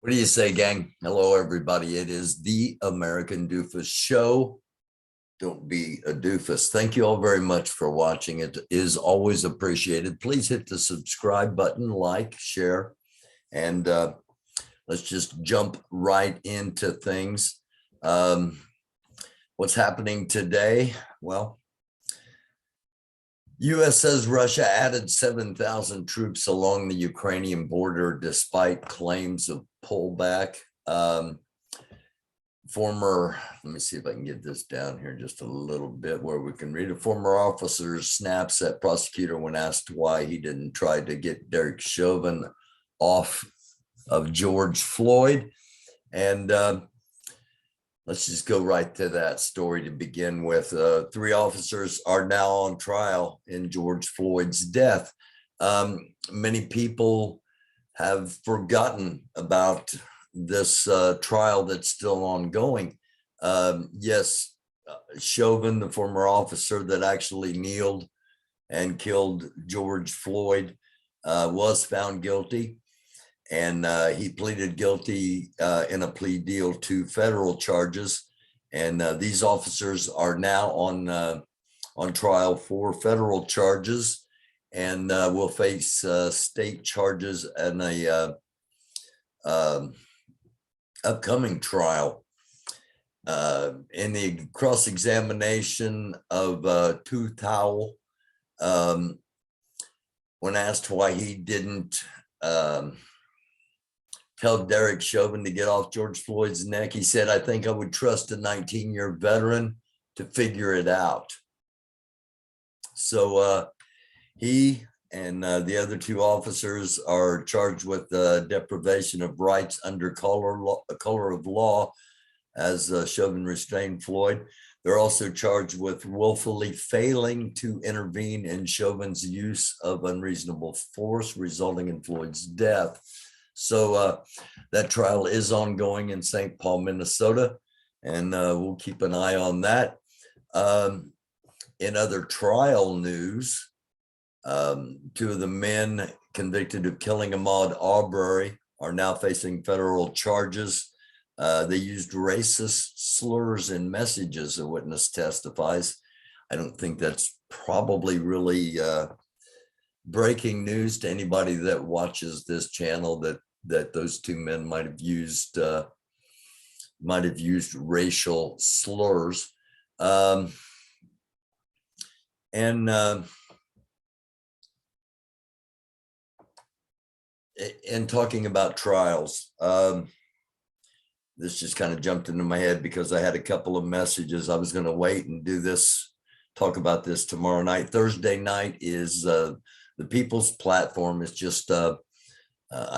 What do you say, gang? Hello, everybody. It is the American Doofus Show. Don't be a doofus. Thank you all very much for watching. It is always appreciated. Please hit the subscribe button, like, share, and let's just jump right into things. What's happening today? Well, U.S. says Russia added 7,000 troops along the Ukrainian border despite claims of pullback. Let me see if I can get this down here just a little bit where we can read it. Former officer snaps at prosecutor when asked why he didn't try to get Derek Chauvin off of George Floyd. And let's just go right to that story to begin with. 3 officers are now on trial in George Floyd's death. Many people have forgotten about this trial that's still ongoing. Yes, Chauvin, the former officer that actually kneeled and killed George Floyd, was found guilty. And he pleaded guilty in a plea deal to federal charges. And these officers are now on trial for federal charges and will face state charges in a upcoming trial. In the cross-examination of Tooth Howell, when asked why he didn't tell Derek Chauvin to get off George Floyd's neck, he said, "I think I would trust a 19-year veteran to figure it out." So he and the other 2 officers are charged with deprivation of rights under color of law as Chauvin restrained Floyd. They're also charged with willfully failing to intervene in Chauvin's use of unreasonable force, resulting in Floyd's death. So that trial is ongoing in St. Paul, Minnesota, and we'll keep an eye on that. In other trial news, 2 of the men convicted of killing Amhaud Arbery are now facing federal charges. They used racist slurs in messages, a witness testifies. I don't think that's probably really breaking news to anybody that watches this channel, that those 2 men might have used racial slurs. And talking about trials, this just kind of jumped into my head because I had a couple of messages. I was going to wait and do this, talk about this tomorrow night. Thursday night is the People's Platform. It's just I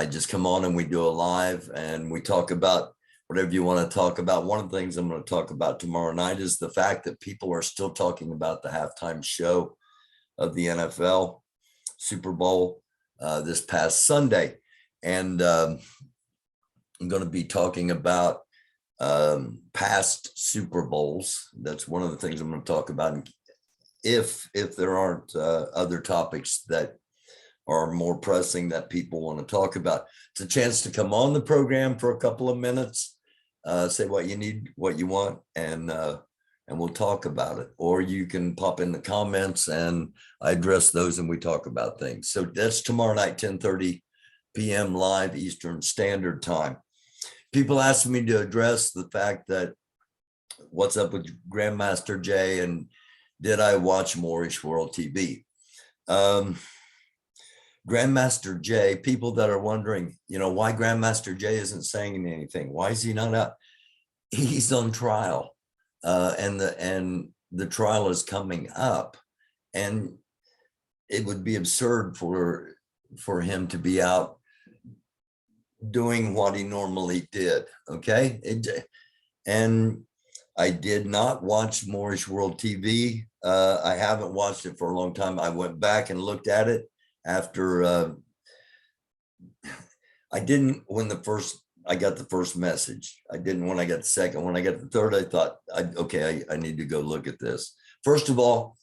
just come on and we do a live and we talk about whatever you want to talk about. One of the things I'm going to talk about tomorrow night is the fact that people are still talking about the halftime show of the NFL Super Bowl this past Sunday. And I'm going to be talking about past Super Bowls. That's one of the things I'm going to talk about. And if there aren't other topics that are more pressing that people want to talk about, it's a chance to come on the program for a couple of minutes, say what you need, what you want, and we'll talk about it. Or you can pop in the comments and I address those and we talk about things. So that's tomorrow night, 10:30 p.m. live Eastern Standard Time. People asked me to address the fact that what's up with Grandmaster Jay and did I watch Moorish World TV? Grandmaster Jay, people that are wondering, why Grandmaster Jay isn't saying anything. Why is he not out? He's on trial, and the trial is coming up, and it would be absurd for him to be out doing what he normally did. Okay, and I did not watch Moorish World TV. I haven't watched it for a long time. I went back and looked at it after I didn't when I got the first message. I didn't when I got the second. When I got the third, I thought, I need to go look at this. First of all,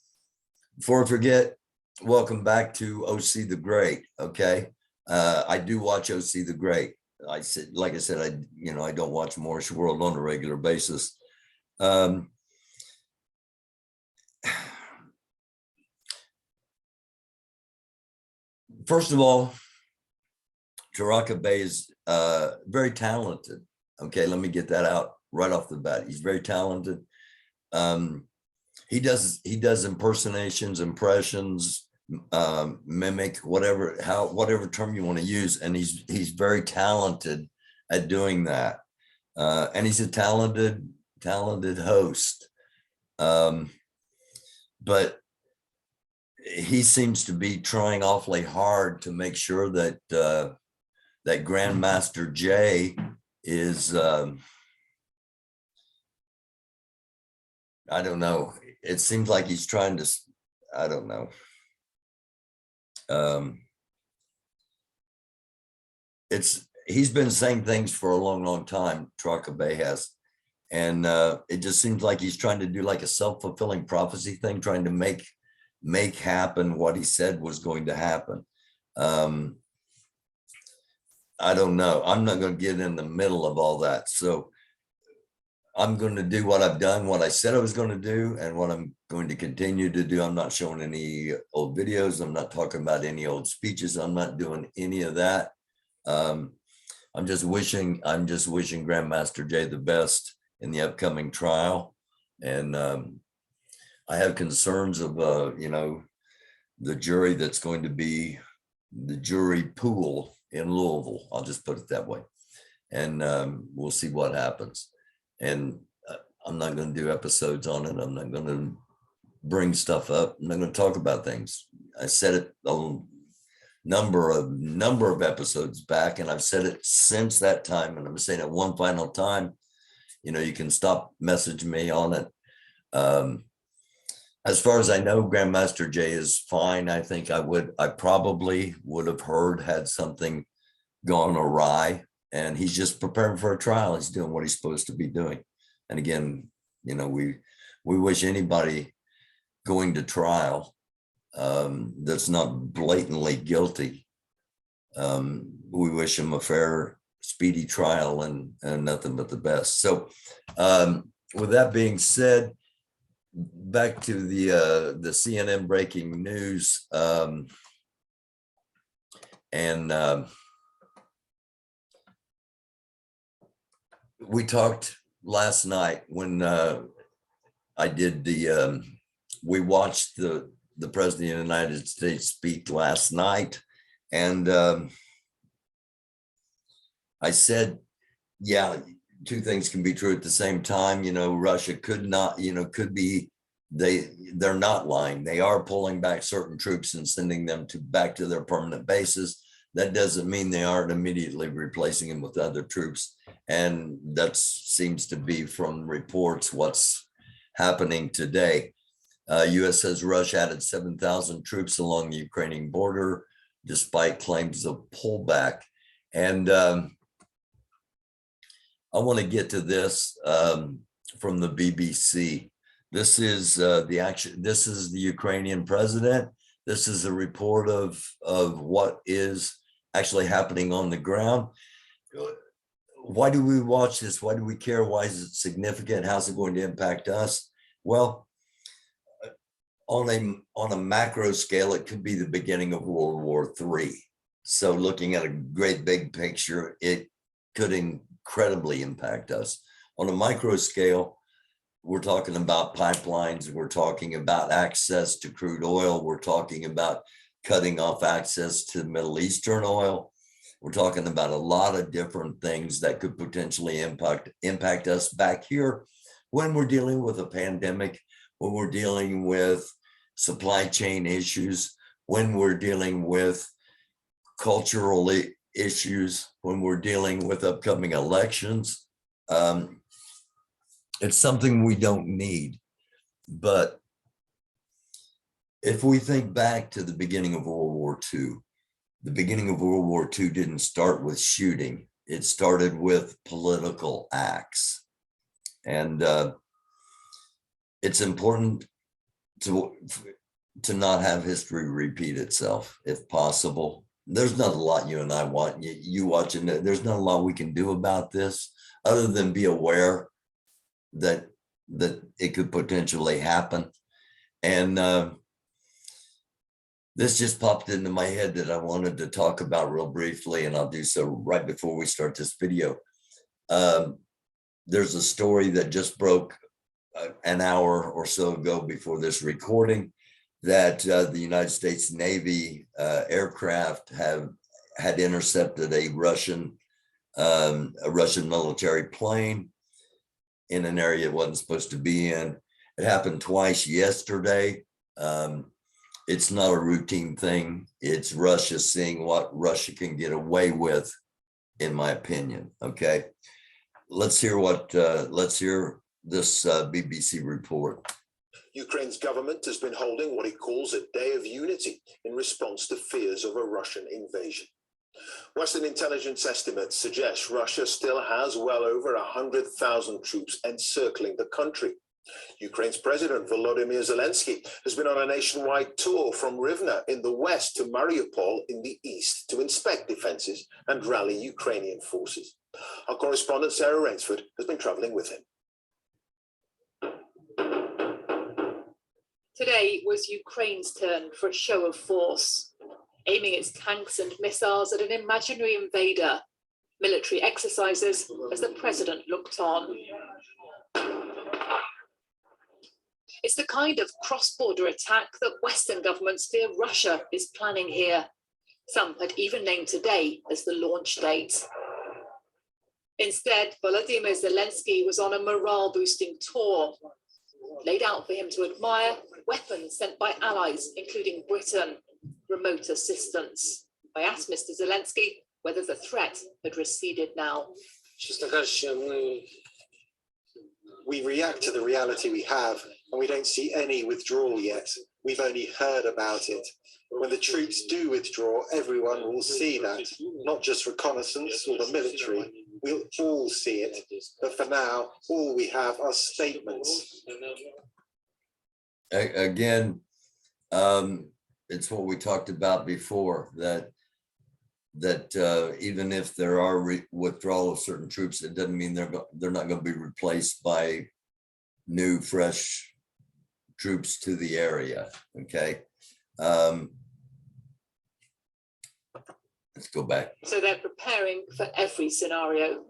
before I forget, welcome back to OC the Great. Okay, I do watch OC the Great. I said, like I said, I don't watch Morris World on a regular basis. Um, First of all, Taraka Bey is very talented. Okay, let me get that out right off the bat. He's very talented. Um, he does impersonations, impressions, mimic, whatever term you want to use, and he's very talented at doing that. And he's a talented host. But he seems to be trying awfully hard to make sure that that Grandmaster Jay is, I don't know. It seems like he's trying to, I don't know. He's been saying things for a long time, Taraka Bey has. And it just seems like he's trying to do like a self-fulfilling prophecy thing, trying to make happen what he said was going to happen. I don't know. I'm not going to get in the middle of all that. So I'm going to do what I've done, what I said I was going to do, and what I'm going to continue to do. I'm not showing any old videos. I'm not talking about any old speeches. I'm not doing any of that. I'm just wishing Grandmaster Jay the best in the upcoming trial. And I have concerns of, the jury that's going to be the jury pool in Louisville. I'll just put it that way. And we'll see what happens. And I'm not going to do episodes on it. I'm not going to bring stuff up. I'm not going to talk about things. I said it a number of episodes back, and I've said it since that time. And I'm saying it one final time. You can stop messaging me on it. As far as I know, Grandmaster Jay is fine. I think I probably would have had something gone awry, and he's just preparing for a trial. He's doing what he's supposed to be doing. And again, we wish anybody going to trial that's not blatantly guilty. We wish him a fair, speedy trial and nothing but the best. So with that being said, back to the CNN breaking news. We talked last night when I did we watched the President of the United States speak last night. And I said, yeah, two things can be true at the same time. Russia could not, could be, they're not lying. They are pulling back certain troops and sending them back to their permanent bases. That doesn't mean they aren't immediately replacing them with other troops. And that seems to be from reports what's happening today. U.S. says Russia added 7,000 troops along the Ukrainian border, despite claims of pullback. And I want to get to this from the BBC. This is this is the Ukrainian president. This is a report of what is actually happening on the ground. Why do we watch this? Why do we care? Why is it significant? How's it going to impact us? Well, on a macro scale, it could be the beginning of World War III. So looking at a great big picture, it could incredibly impact us. On a micro scale, we're talking about pipelines. We're talking about access to crude oil. We're talking about cutting off access to Middle Eastern oil. We're talking about a lot of different things that could potentially impact us back here when we're dealing with a pandemic, when we're dealing with supply chain issues, when we're dealing with cultural issues, when we're dealing with upcoming elections. It's something we don't need. But if we think back to the beginning of World War II, the beginning of World War II didn't start with shooting. It started with political acts. And it's important to not have history repeat itself if possible. there's not a lot you and I want, you watching it, there's not a lot we can do about this other than be aware that it could potentially happen. And this just popped into my head that I wanted to talk about real briefly, and I'll do so right before we start this video. There's a story that just broke an hour or so ago before this recording that the United States Navy aircraft had intercepted a Russian military plane in an area it wasn't supposed to be in. It happened twice yesterday. It's not a routine thing. It's Russia seeing what Russia can get away with, in my opinion. Okay, let's hear this BBC report. Ukraine's government has been holding what it calls a day of unity in response to fears of a Russian invasion. Western intelligence estimates suggest Russia still has well over 100,000 troops encircling the country. Ukraine's President Volodymyr Zelensky has been on a nationwide tour from Rivne in the west to Mariupol in the east to inspect defenses and rally Ukrainian forces. Our correspondent Sarah Rainsford has been traveling with him. Today was Ukraine's turn for a show of force, aiming its tanks and missiles at an imaginary invader. Military exercises as the president looked on. It's the kind of cross-border attack that Western governments fear Russia is planning here. Some had even named today as the launch date. Instead, Volodymyr Zelensky was on a morale-boosting tour, laid out for him to admire weapons sent by allies, including Britain, remote assistance. I asked Mr. Zelensky whether the threat had receded now. We react to the reality we have, and we don't see any withdrawal yet. We've only heard about it. When the troops do withdraw, everyone will see that, not just reconnaissance or the military. We'll all see it. But for now, all we have are statements. Again, it's what we talked about before, that even if there are withdrawal of certain troops, it doesn't mean they're not going to be replaced by new, fresh troops to the area. Okay. Let's go back. So they're preparing for every scenario.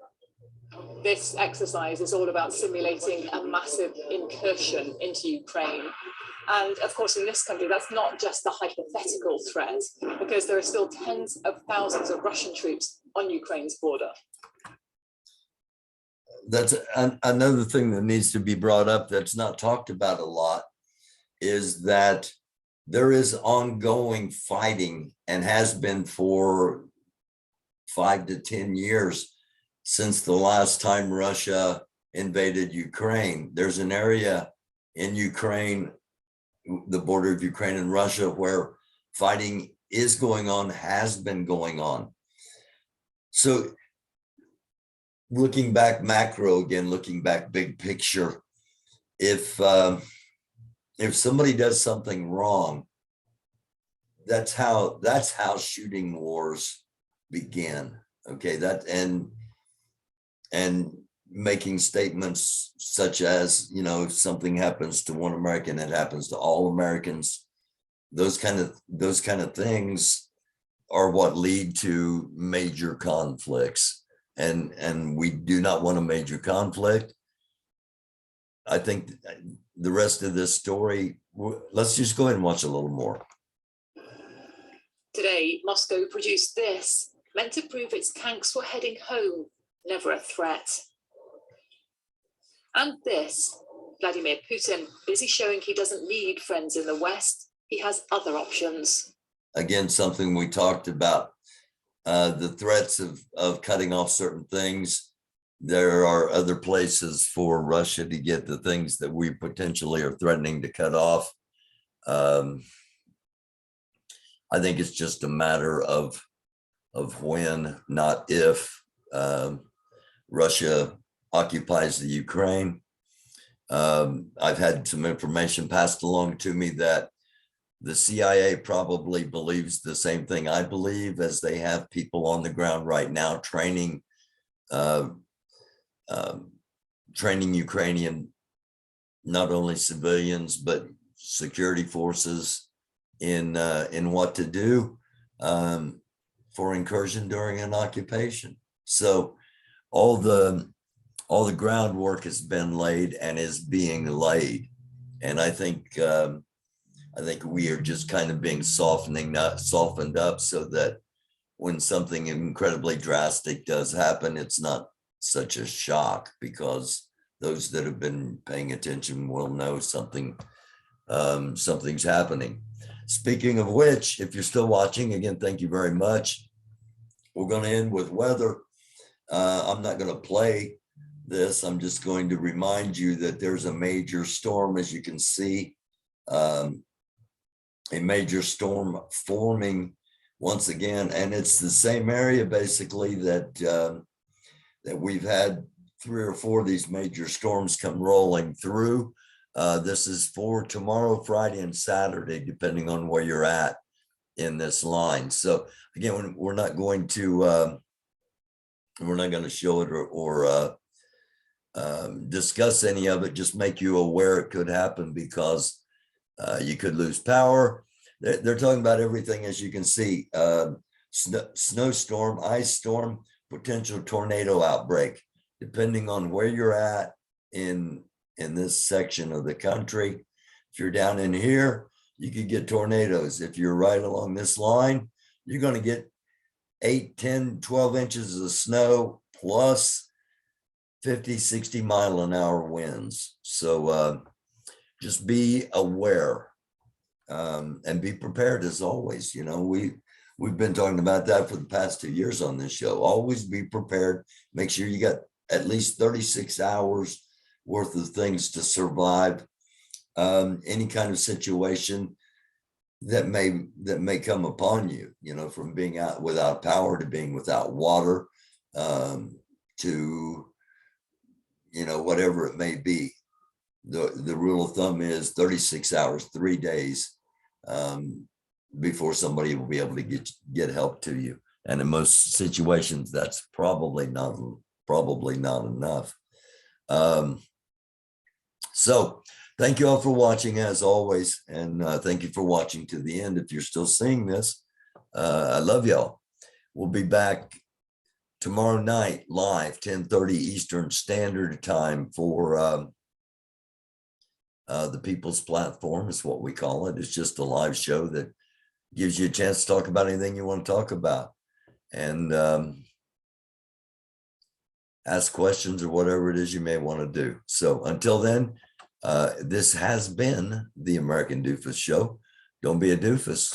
This exercise is all about simulating a massive incursion into Ukraine. And of course, in this country, that's not just a hypothetical threat, because there are still tens of thousands of Russian troops on Ukraine's border. That's another thing that needs to be brought up that's not talked about a lot, is that there is ongoing fighting and has been for 5 to 10 years since the last time Russia invaded Ukraine. There's an area in Ukraine, the border of Ukraine and Russia, where fighting is going on, has been going on. So looking back macro again, looking back big picture, if somebody does something wrong, that's how shooting wars begin. Okay, that and making statements such as, you know, if something happens to one American, it happens to all Americans. Those kind of things are what lead to major conflicts, and we do not want a major conflict. I think the rest of this story, let's just go ahead and watch a little more. Today, Moscow produced this, meant to prove its tanks were heading home, never a threat. And this, Vladimir Putin, busy showing he doesn't need friends in the West, he has other options. Again, something we talked about, the threats of cutting off certain things. There are other places for Russia to get the things that we potentially are threatening to cut off. I think it's just a matter of when, not if, Russia occupies the Ukraine. I've had some information passed along to me that The CIA probably believes the same thing I believe, as they have people on the ground right now training training Ukrainian, not only civilians, but security forces in what to do for incursion during an occupation. So all the groundwork has been laid and is being laid. And I think we are just kind of being softened up so that when something incredibly drastic does happen, it's not such a shock, because those that have been paying attention will know something's happening. Speaking of which, if you're still watching, again, thank you very much. We're going to end with weather. I'm not going to play this. I'm just going to remind you that there's a major storm, as you can see, a major storm forming once again, and it's the same area basically that we've had 3 or 4 of these major storms come rolling through. This is for tomorrow, Friday, and Saturday, depending on where you're at in this line. So again, we're not going to show it or discuss any of it. Just make you aware it could happen, because you could lose power. They're talking about everything, as you can see: snowstorm, ice storm, potential tornado outbreak, depending on where you're at in this section of the country. If you're down in here, you could get tornadoes. If you're right along this line, you're going to get 8, 10, 12 inches of snow plus 50, 60 mile-an-hour winds. So just be aware and be prepared, as always. You know, we've been talking about that for the past 2 years on this show. Always be prepared. Make sure you got at least 36 hours worth of things to survive any kind of situation that may come upon you, you know, from being out without power to being without water, to, you know, whatever it may be. The rule of thumb is 36 hours, 3 days before somebody will be able to get help to you. And in most situations, that's probably not enough. So thank you all for watching, as always. And thank you for watching to the end. If you're still seeing this, I love y'all. We'll be back tomorrow night live, 10:30 Eastern Standard Time, for the People's Platform is what we call it. It's just a live show that gives you a chance to talk about anything you want to talk about, and ask questions or whatever it is you may want to do. So until then, this has been the American Doofus Show. Don't be a doofus.